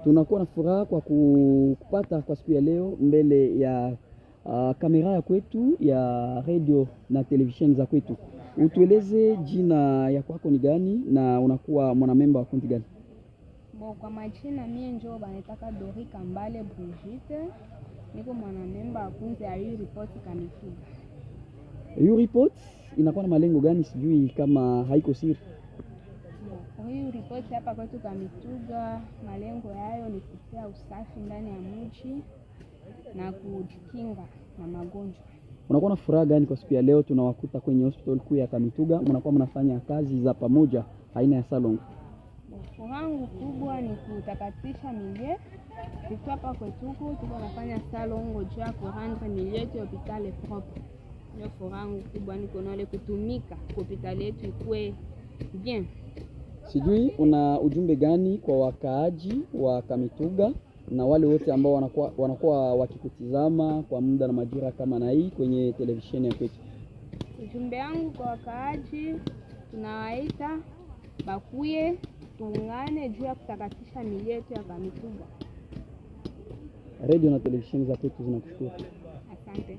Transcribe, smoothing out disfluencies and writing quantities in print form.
Tunakuwa na furaha kwa kupata kwa siku ya leo mbele ya kamera ya kwetu ya radio na television za kwetu. Utueleze jina ya kwako ni gani na unakuwa mwanamemba wa kundi gani? Kwa majina mie njoo banataka Dori Kambale Brigitte. Niko mwanamemba wa kundi ya U-Report Kamituga. U-Report inakuwa na malengo gani, sijui kama haiko siri? U-Report hapa kwetu Kamituga, malengo yayo ni kutia usafi ndani ya mji na kujikinga na magonjwa. Unakuwa na furaha gani kwa siku ya leo tunawakuta kwenye hospital kuu ya Kamituga, mnakuwa mnafanya kazi za pamoja aina ya salon? Furaha kubwa ni kutakatisha milie. Tukiwa hapa kwetu tuko nafanya salon juu ya kurendre milie yetu hospitali propre. Ndio furaha kubwa niko nayo kutumika hospitali yetu ikue bien. Sijui una ujumbe gani kwa wakaaji wa Kamituga na wale wote ambao wanakuwa wakikutizama kwa muda na majira kama na hii kwenye televisheni ya kwetu? Ujumbe wangu kwa wakaaji, tunawaita bakuye tuungane juu ya kutakatisha miili yetu ya Kamituga. Radio na televisheni za kwetu zinakushukuru. Asante.